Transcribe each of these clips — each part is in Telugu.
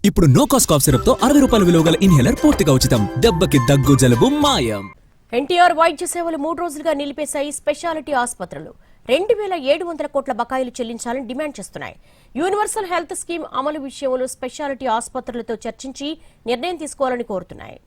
ఇప్పుడు నో కాస్ట్ కాఫ్ సిరప్ తో 60 రూపాయల విలువ గల ఇన్హేలర్ పూర్తిగా ఉచితం. దెబ్బకి దగ్గు జలుబు మాయం. ఎన్టీఆర్ వైద్య సేవలు 3 రోజులుగా నిలిపేశాయి స్పెషాలిటీ ఆసుపత్రులు. 2700 కోట్ల బకాయిలు చెల్లించాలని డిమాండ్ చేస్తున్నాయి. యూనివర్సల్ హెల్త్ స్కీమ్ అమలు విషయంలో స్పెషాలిటీ ఆసుపత్రులతో చర్చించి నిర్ణయం తీసుకోవాలని కోరుతున్నాయి.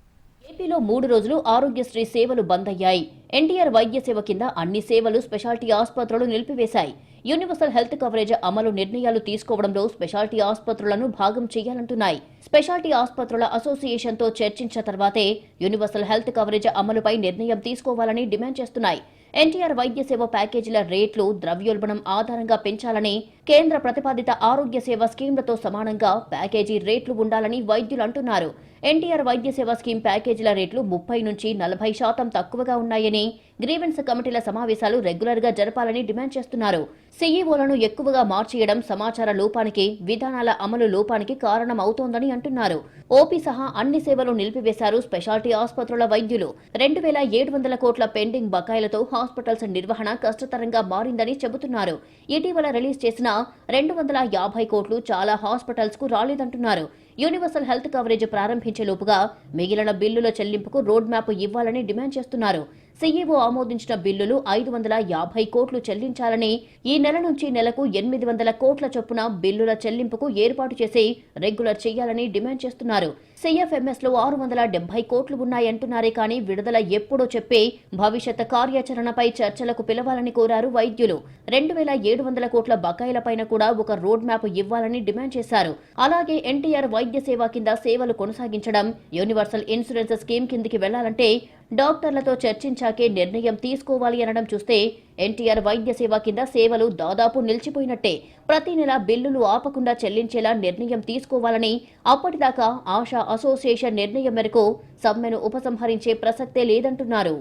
ఏపీలో 3 రోజులు ఆరోగ్యశ్రీ సేవలు బంద్ అయ్యాయి. ఎన్టీఆర్ వైద్య సేవ కింద అన్ని సేవలు స్పెషాలిటీ ఆసుపత్రులు నిలిపివేశాయి. యూనివర్సల్ హెల్త్ కవరేజ్ అమలు నిర్ణయాలు తీసుకోవడంలో స్పెషాలిటీ ఆసుపత్రులను భాగం చేయాలంటున్నాయి. స్పెషాలిటీ ఆసుపత్రుల అసోసియేషన్తో చర్చించిన తర్వాతే యూనివర్సల్ హెల్త్ కవరేజ్ అమలుపై నిర్ణయం తీసుకోవాలని డిమాండ్ చేస్తున్నాయి. ఎన్టీఆర్ వైద్య సేవ ప్యాకేజీల రేట్లు ద్రవ్యోల్బణం ఆధారంగా పెంచాలని, కేంద్ర ప్రతిపాదిత ఆరోగ్య సేవ స్కీమ్లతో సమానంగా ప్యాకేజీ రేట్లు ఉండాలని వైద్యులు అంటున్నారు. ఎన్టీఆర్ వైద్య సేవ స్కీమ్ ప్యాకేజీల రేట్లు 30 నుంచి 40% తక్కువగా ఉన్నాయని, గ్రీవెన్స్ కమిటీల సమావేశాలు రెగ్యులర్ గా జరపాలని డిమాండ్ చేస్తున్నారు. సీఈఓలను ఎక్కువగా మార్చేయడం సమాచార లోపానికి, విధానాల అమలు లోపానికి కారణం అవుతోందని అంటున్నారు. ఓపీ సహా అన్ని సేవలు నిలిపివేశారు స్పెషాలిటీ ఆసుపత్రుల వైద్యులు. 2700 కోట్ల పెండింగ్ బకాయిలతో హాస్పిటల్స్ నిర్వహణ కష్టతరంగా మారిందని చెబుతున్నారు. ఇటీవల రిలీజ్ చేసిన 250 కోట్లు చాలా హాస్పిటల్స్ కు రాలేదంటున్నారు. యూనివర్సల్ హెల్త్ కవరేజ్ ప్రారంభించేలోపుగా మిగిలిన బిల్లుల చెల్లింపుకు రోడ్ మ్యాప్ ఇవ్వాలని డిమాండ్ చేస్తున్నారు. సీఈఓ ఆమోదించిన బిల్లులు 550 కోట్లు చెల్లించాలని, ఈ నెల నుంచి నెలకు 800 కోట్ల చొప్పున బిల్లుల చెల్లింపుకు ఏర్పాటు చేసి రెగ్యులర్ చేయాలని డిమాండ్ చేస్తున్నారు. సీఎఫ్ఎంఎస్ లో 670 కోట్లు ఉన్నాయంటున్నారే కానీ విడుదల ఎప్పుడో చెప్పి భవిష్యత్ కార్యాచరణపై చర్చలకు పిలవాలని కోరారు వైద్యులు. 2700 కోట్ల బకాయిలపైన కూడా ఒక రోడ్ మ్యాప్ ఇవ్వాలని డిమాండ్ చేశారు. అలాగే ఎన్టీఆర్ వైద్య సేవ కింద సేవలు కొనసాగించడం, యూనివర్సల్ ఇన్సూరెన్స్ స్కీమ్ కిందికి వెళ్లాలంటే డాక్టర్లతో చర్చించాకే నిర్ణయం తీసుకోవాలి అనడం చూస్తే ఎన్టీఆర్ వైద్య సేవ కింద సేవలు దాదాపు నిలిచిపోయినట్టే. ప్రతి నెల బిల్లులు ఆపకుండా చెల్లించేలా నిర్ణయం తీసుకోవాలని, అప్పటిదాకా ఆశా అసోసియేషన్ నిర్ణయం మేరకు సమ్మెను ఉపసంహరించే ప్రసక్తే లేదంటున్నారు.